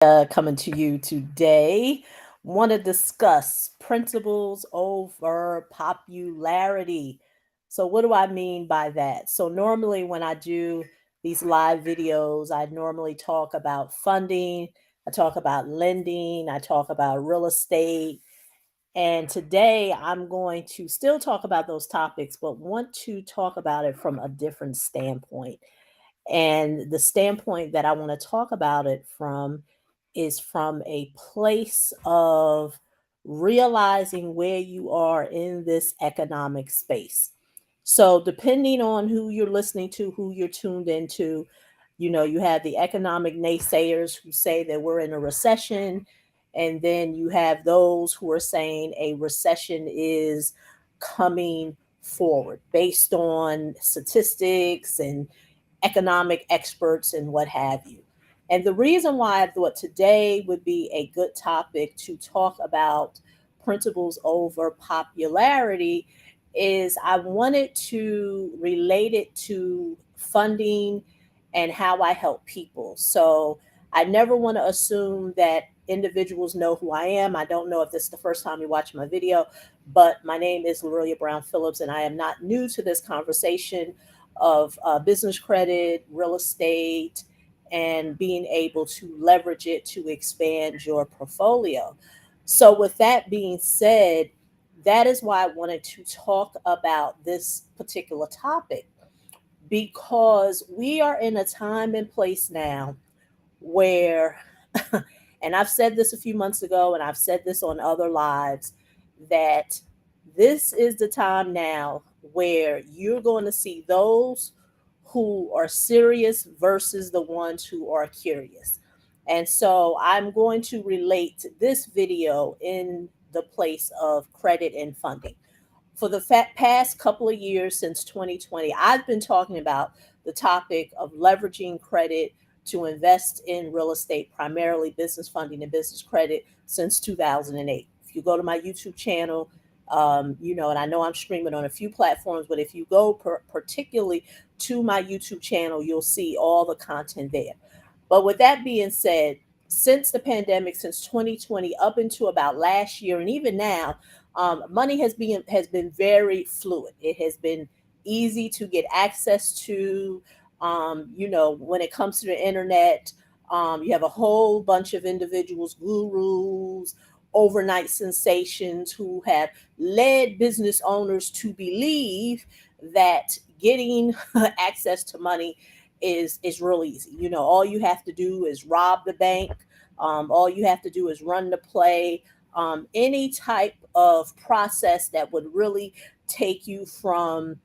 Coming to you today. Want to discuss principles over popularity. So, what do I mean by that? So, normally when I do these live videos, I normally talk about funding, I talk about lending, I talk about real estate. And today I'm going to still talk about those topics, but want to talk about it from a different standpoint. And the standpoint that I want to talk about it from is from a place of realizing where you are in this economic space. So, depending on who you're listening to, who you're tuned into, you have the economic naysayers who say that we're in a recession. And then you have those who are saying a recession is coming forward based on statistics and economic experts and what have you. And the reason why I thought today would be a good topic to talk about principles over popularity is I wanted to relate it to funding and how I help people. So I never want to assume that individuals know who I am. I don't know if this is the first time you watch my video, but my name is Brown-Phillips, and I am not new to this conversation of business credit, real estate, and being able to leverage it to expand your portfolio. So, with that being said, that is why I wanted to talk about this particular topic because we are in a time and place now where, and I've said this a few months ago, and I've said this on other lives, that this is the time now where you're going to see those who are serious versus the ones who are curious. And so I'm going to relate this video in the place of credit and funding. For the past couple of years since 2020, I've been talking about the topic of leveraging credit to invest in real estate, primarily business funding and business credit, since 2008. If you go to my YouTube channel, and I know I'm streaming on a few platforms, but if you go particularly to my YouTube channel, you'll see all the content there. But with that being said, since the pandemic, since 2020 up into about last year, and even now, money has been very fluid. It has been easy to get access to. When it comes to the internet, you have a whole bunch of individuals, gurus, overnight sensations who have led business owners to believe that getting access to money is real easy. All you have to do is rob the bank. All you have to do is run the play. Any type of process that would really take you from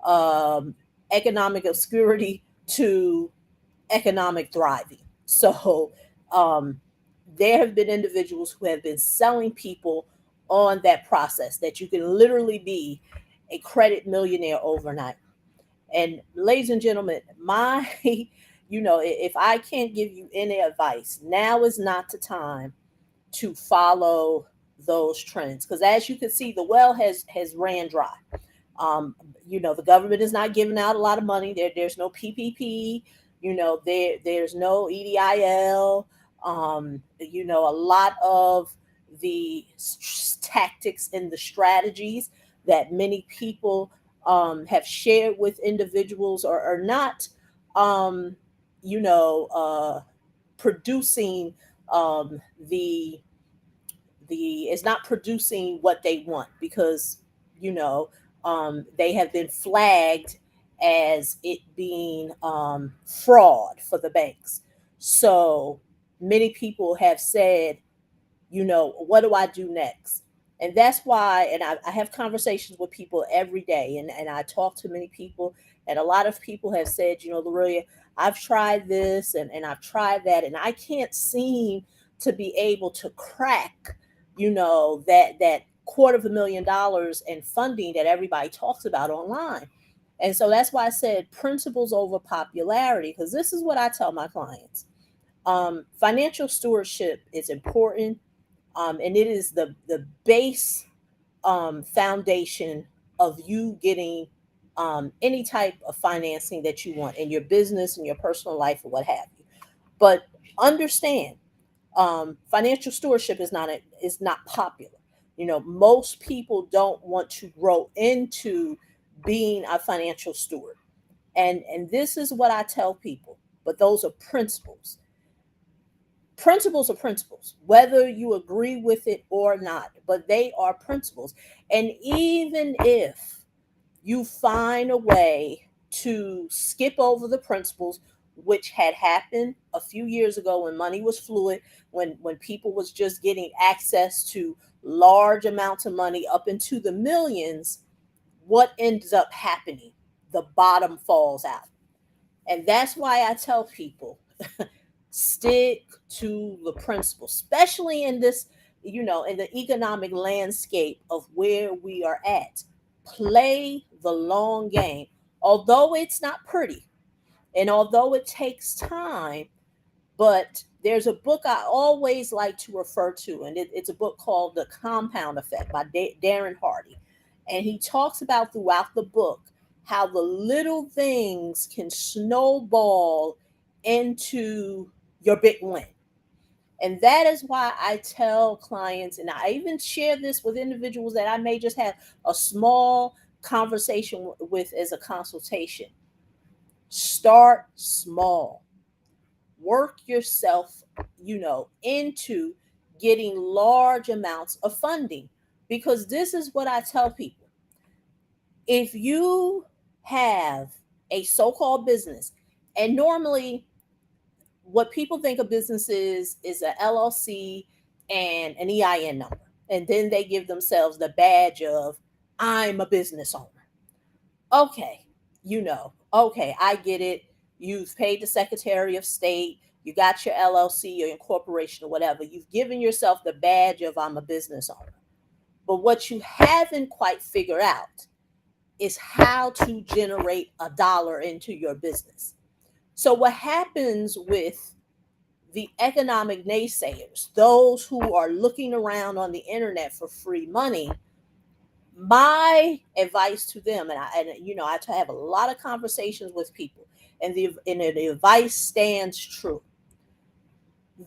um, economic obscurity to economic thriving. So um, there have been individuals who have been selling people on that process that you can literally be a credit millionaire overnight. And ladies and gentlemen, if I can't give you any advice, now is not the time to follow those trends. Because as you can see, the well has ran dry. Um, the government is not giving out a lot of money. There's no PPP. There's no EDIL. A lot of the tactics and the strategies that many people have shared with individuals are not, um, you know, uh, producing um, the it's not producing what they want because you know they have been flagged as it being fraud for the banks. So many people have said, what do I do next? And that's why, and I have conversations with people every day, and I talk to many people, and a lot of people have said, Lorelia, I've tried this and I've tried that, and I can't seem to be able to crack, that $250,000 in funding that everybody talks about online. And so that's why I said principles over popularity, because this is what I tell my clients. Financial stewardship is important, and it is the base foundation of you getting any type of financing that you want in your business, in your personal life, or what have you. But understand, Financial stewardship is not popular. Most people don't want to grow into being a financial steward. And this is what I tell people, but those are principles. Principles are principles, whether you agree with it or not, but they are principles. And even if you find a way to skip over the principles, which had happened a few years ago when money was fluid, when people was just getting access to large amounts of money up into the millions, what ends up happening? The bottom falls out. And that's why I tell people, stick to the principle, especially in this, in the economic landscape of where we are at. Play the long game. Although it's not pretty and although it takes time, but there's a book I always like to refer to, and it's a book called The Compound Effect by Darren Hardy. And he talks about throughout the book how the little things can snowball into your big win. And that is why I tell clients, and I even share this with individuals that I may just have a small conversation with as a consultation. Start small. Work yourself, into getting large amounts of funding. Because this is what I tell people. If you have a so-called business, and normally what people think a business is a LLC and an EIN number. And then they give themselves the badge of, I'm a business owner. Okay, okay, I get it. You've paid the Secretary of State, you got your LLC, your incorporation, or whatever. You've given yourself the badge of, I'm a business owner. But what you haven't quite figured out is how to generate a dollar into your business. So, what happens with the economic naysayers, those who are looking around on the internet for free money, my advice to them, I have a lot of conversations with people, and the advice stands true.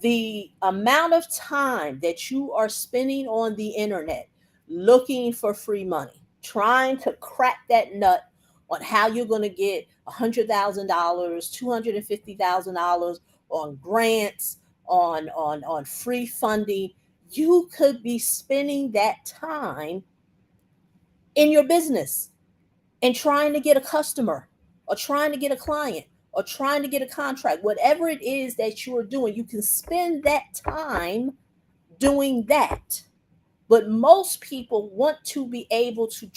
The amount of time that you are spending on the internet looking for free money, trying to crack that nut on how you're going to get $100,000, $250,000 on grants, on free funding, you could be spending that time in your business and trying to get a customer or trying to get a client or trying to get a contract. Whatever it is that you are doing, you can spend that time doing that. But most people want to be able to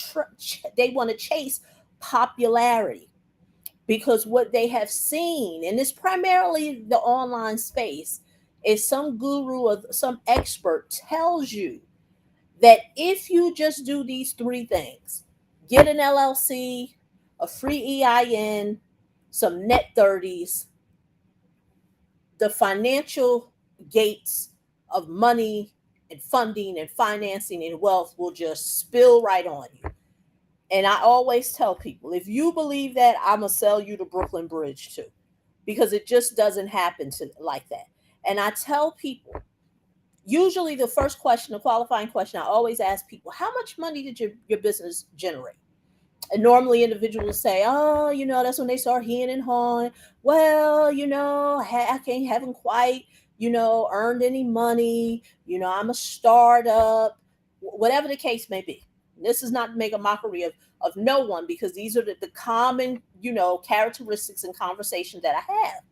they want to chase popularity, because what they have seen, and it's primarily the online space, is some guru or some expert tells you that if you just do these three things, get an LLC, a free EIN, some net 30s, the financial gates of money and funding and financing and wealth will just spill right on you. And I always tell people, if you believe that, I'm going to sell you the Brooklyn Bridge too, because it just doesn't happen like that. And I tell people, usually the first question, the qualifying question I always ask people, how much money did your business generate? And normally individuals say, oh, that's when they start heeing and hawing. Well, I haven't quite, earned any money. I'm a startup, whatever the case may be. This is not to make a mockery of no one, because these are the common, characteristics and conversations that I have.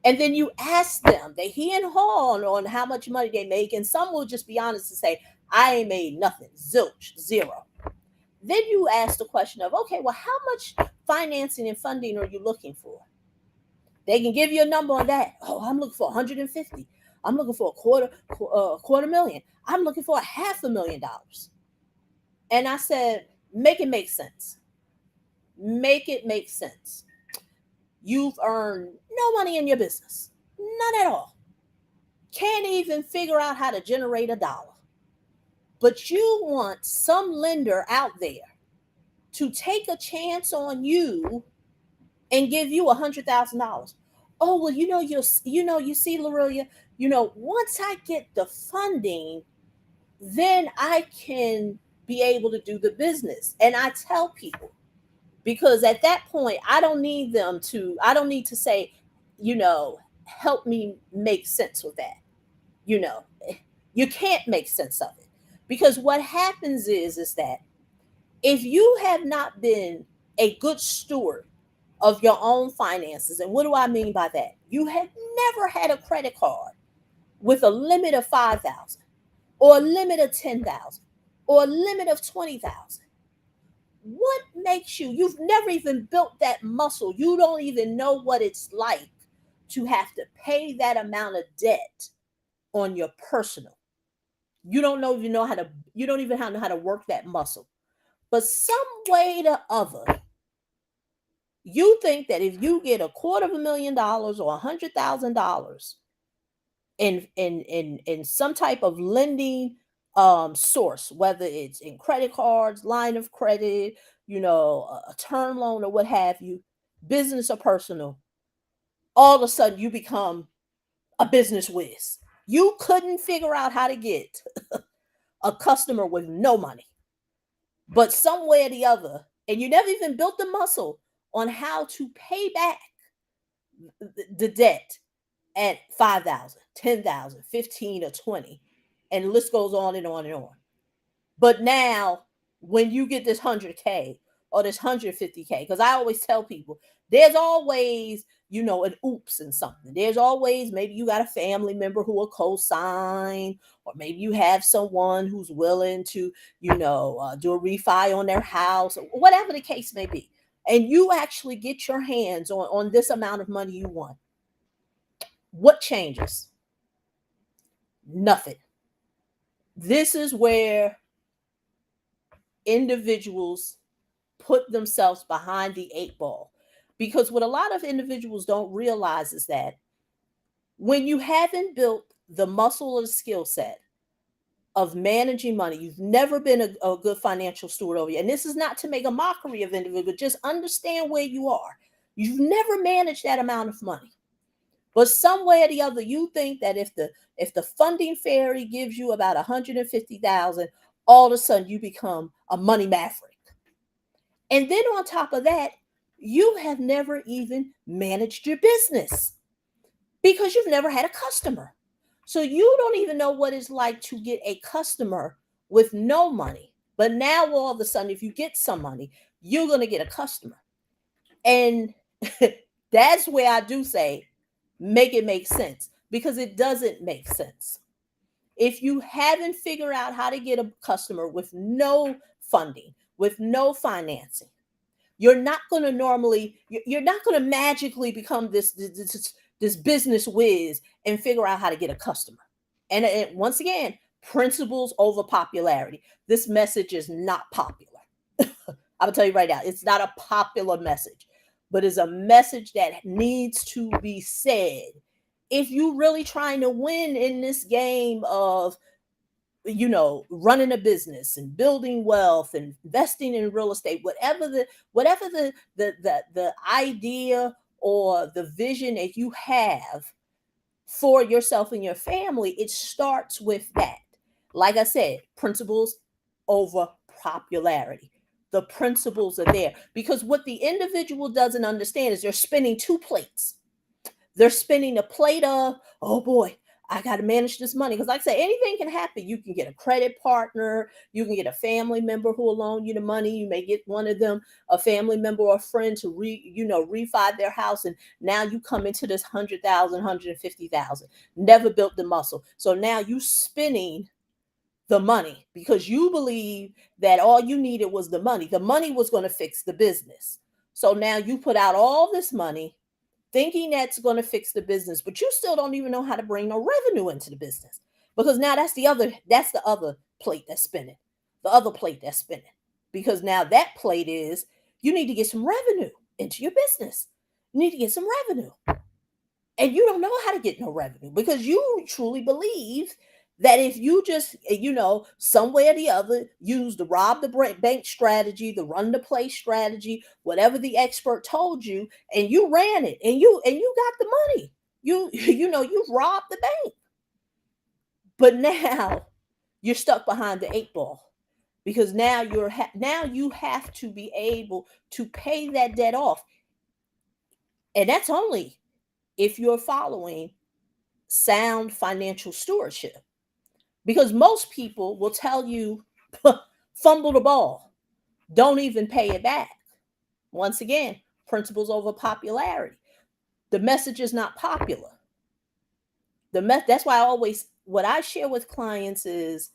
And then you ask them, they he and haw on how much money they make. And some will just be honest and say, I ain't made nothing, zilch, zero. Then you ask the question of, okay, well, how much financing and funding are you looking for? They can give you a number on that. Oh, I'm looking for 150. I'm looking for a quarter million. I'm looking for $500,000. And I said, make it make sense. Make it make sense. You've earned no money in your business, none at all. Can't even figure out how to generate a dollar. But you want some lender out there to take a chance on you and give you $100,000. Oh, well, you see, Lorelia, once I get the funding, then I can be able to do the business. And I tell people, because at that point, I don't need to say, help me make sense with that. You know, you can't make sense of it. Because what happens is that if you have not been a good steward of your own finances, and what do I mean by that? You have never had a credit card with a limit of 5,000 or a limit of 10,000 or a limit of 20,000. What makes you've never even built that muscle. You don't even know what it's like to have to pay that amount of debt on your personal. You don't know even know how to you don't even know how to work that muscle. But some way or other, you think that if you get $250,000 or $100,000 in some type of lending source, whether it's in credit cards, line of credit, a term loan or what have you, business or personal, all of a sudden you become a business whiz. You couldn't figure out how to get a customer with no money, but some way or the other, and you never even built the muscle on how to pay back the debt at 5,000, 10,000, 15 or 20. And the list goes on and on and on. But now, when you get this 100K or this 150K, because I always tell people, there's always, an oops and something. There's always, maybe you got a family member who will co-sign, or maybe you have someone who's willing to, do a refi on their house, or whatever the case may be. And you actually get your hands on this amount of money you want. What changes? Nothing. This is where individuals put themselves behind the eight ball. Because what a lot of individuals don't realize is that when you haven't built the muscle or the skill set of managing money, you've never been a good financial steward over you. And this is not to make a mockery of individuals, just understand where you are. You've never managed that amount of money. But some way or the other, you think that if the funding fairy gives you about 150,000, all of a sudden you become a money maverick. And then on top of that, you have never even managed your business because you've never had a customer. So you don't even know what it's like to get a customer with no money. But now all of a sudden, if you get some money, you're going to get a customer. And that's where I do say, make it make sense, because it doesn't make sense. If you haven't figured out how to get a customer with no funding, with no financing, you're not going to you're not going to magically become this business whiz and figure out how to get a customer. And once again, principles over popularity. This message is not popular. I'm gonna tell you right now, it's not a popular message, but it's a message that needs to be said if you really trying to win in this game of running a business and building wealth and investing in real estate, whatever the idea or the vision that you have for yourself and your family, it starts with that. Like I said, principles over popularity. The principles are there because what the individual doesn't understand is they're spinning two plates. They're spinning a plate of, oh boy, I got to manage this money. Because, like I said, anything can happen. You can get a credit partner. You can get a family member who will loan you the money. You may get one of them, a family member or a friend, to refi their house. And now you come into this 100,000, 150,000. Never built the muscle. So now you spinning the money because you believe that all you needed was the money. The money was going to fix the business. So now you put out all this money thinking that's going to fix the business, but you still don't even know how to bring no revenue into the business, because now that's the other plate that's spinning, the other plate that's spinning, because now that plate is, you need to get some revenue into your business. You need to get some revenue, and you don't know how to get no revenue because you truly believe That if you just, some way or the other, use the rob the bank strategy, the run the play strategy, whatever the expert told you, and you ran it, and you got the money. You robbed the bank. But now you're stuck behind the eight ball, because now you have to be able to pay that debt off. And that's only if you're following sound financial stewardship. Because most people will tell you, fumble the ball, don't even pay it back. Once again, principles over popularity. The message is not popular. That's why what I share with clients is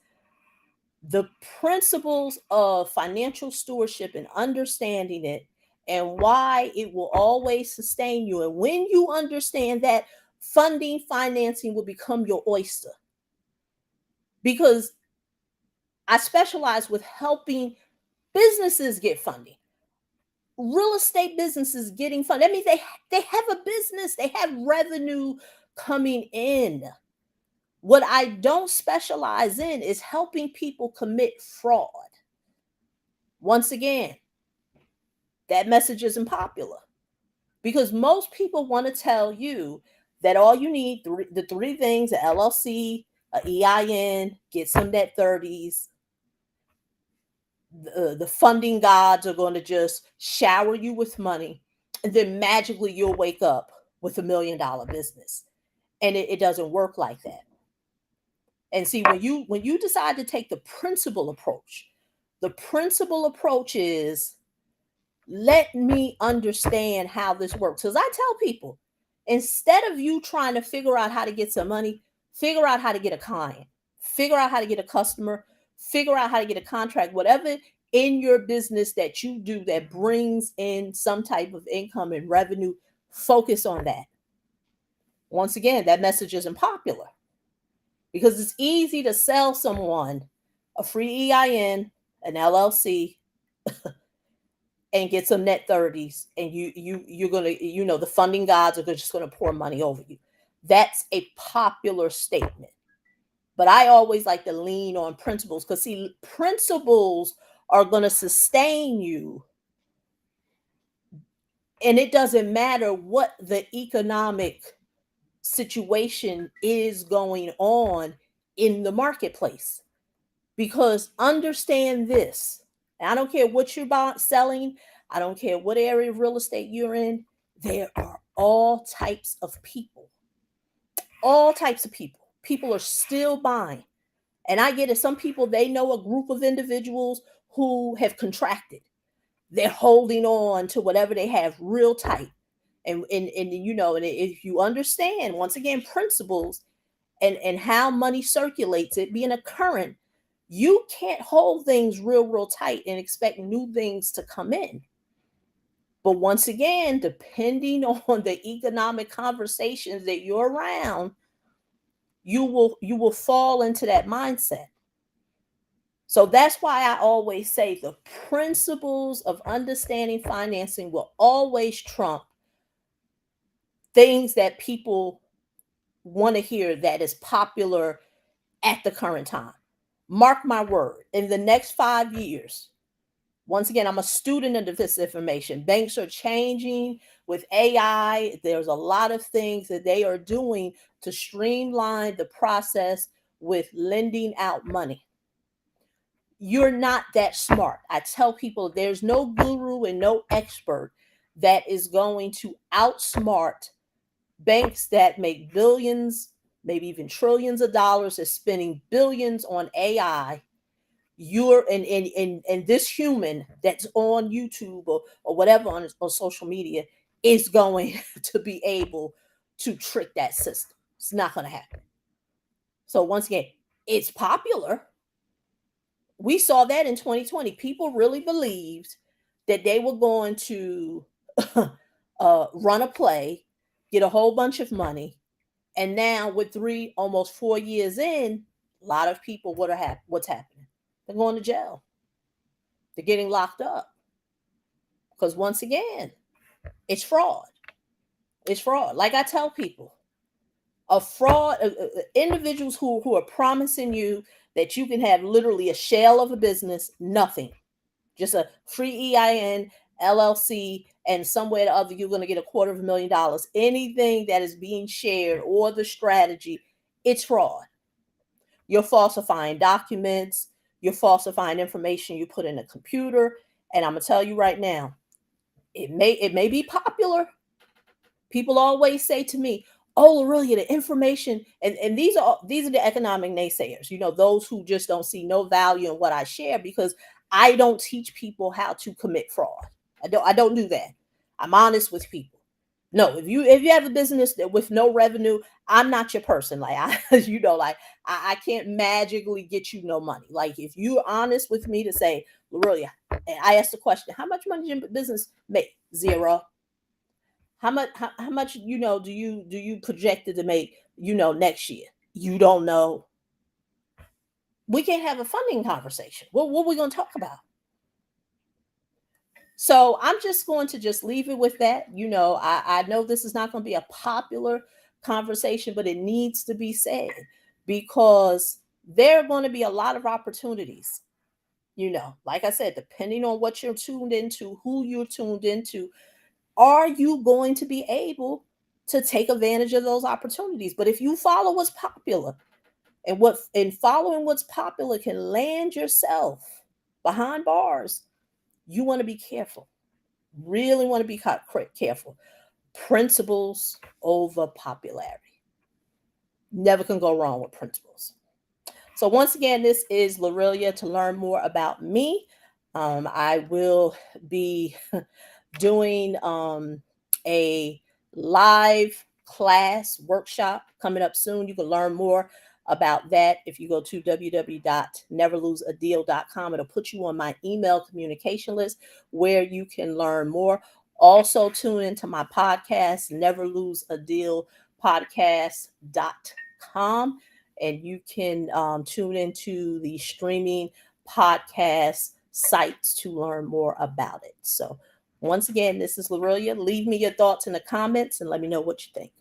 the principles of financial stewardship and understanding it, and why it will always sustain you. And when you understand that, financing will become your oyster. Because I specialize with helping businesses get funding. Real estate businesses getting funded. That means they have a business, they have revenue coming in. What I don't specialize in is helping people commit fraud. Once again, that message isn't popular, because most people want to tell you that all you need, the three things: a LLC, a EIN, get some net 30s. The funding gods are going to just shower you with money, and then magically you'll wake up with $1 million business. And it doesn't work like that. And see, when you decide to take the principle approach is, let me understand how this works. Because I tell people, instead of you trying to figure out how to get some money, figure out how to get a client, figure out how to get a customer, figure out how to get a contract, whatever in your business that you do that brings in some type of income and revenue, focus on that. Once again, that message isn't popular, because it's easy to sell someone a free EIN, an LLC, and get some net 30s, and you're gonna, the funding gods are just gonna pour money over you. That's a popular statement. But I always like to lean on principles, because see, principles are gonna sustain you. And it doesn't matter what the economic situation is going on in the marketplace. Because understand this, I don't care what you're selling, I don't care what area of real estate you're in, there are all types of people. All types of people. People are still buying. And I get it. Some people, they know a group of individuals who have contracted. They're holding on to whatever they have real tight. And if you understand, once again, principles and how money circulates, it being a current, you can't hold things real tight and expect new things to come in. But once again, depending on the economic conversations that you're around, you will fall into that mindset. So that's why I always say the principles of understanding financing will always trump things that people want to hear that is popular at the current time. Mark my word, in the next 5 years, once again, I'm a student of this information. Banks are changing with AI. There's a lot of things that they are doing to streamline the process with lending out money. You're not that smart. I tell people there's no guru and no expert that is going to outsmart banks that make billions, maybe even trillions of dollars, is spending billions on AI. You're and this human that's on YouTube or whatever on social media is going to be able to trick that system. It's not going to happen. So once again, it's popular. We saw that in 2020. People really believed that they were going to run a play, get a whole bunch of money, and now with almost 4 years in, a lot of people, what's happening? They're going to jail. They're getting locked up. Because once again, it's fraud. It's fraud. Like I tell people, A fraud, individuals who are promising you that you can have literally a shell of a business, nothing, just a free EIN, LLC, and somewhere or other you're going to get $250,000. Anything that is being shared or the strategy, it's fraud. You're falsifying documents, you're falsifying information you put in a computer, and I'm gonna tell you right now, it may be popular. People always say to me, "Oh, really? The information," and these are the economic naysayers. Those who just don't see no value in what I share because I don't teach people how to commit fraud. I don't do that. I'm honest with people. No, if you have a business with no revenue, I'm not your person. Like like I can't magically get you no money. Like if you're honest with me to say, Lorelia, and I asked the question, how much money does your business make? Zero. How much do you projected to make next year? You don't know. We can't have a funding conversation. What are we going to talk about? So I'm just going to just leave it with that. I know this is not going to be a popular conversation, but it needs to be said because there are going to be a lot of opportunities. Like I said, depending on what you're tuned into, who you're tuned into, are you going to be able to take advantage of those opportunities? But if you follow what's popular, and following what's popular can land yourself behind bars, you want to be careful. Really want to be careful. Principles over popularity. Never can go wrong with principles. So once again, this is Lorelia. To learn more about me, I will be doing a live class workshop coming up soon. You can learn more about that if you go to www.neverloseadeal.com. It'll put you on my email communication list where you can learn more. Also, tune into my podcast, Never Lose a Deal podcast.com, and you can tune into the streaming podcast sites to learn more about it. So once again, this is Lorelia. Leave me your thoughts in the comments and let me know what you think.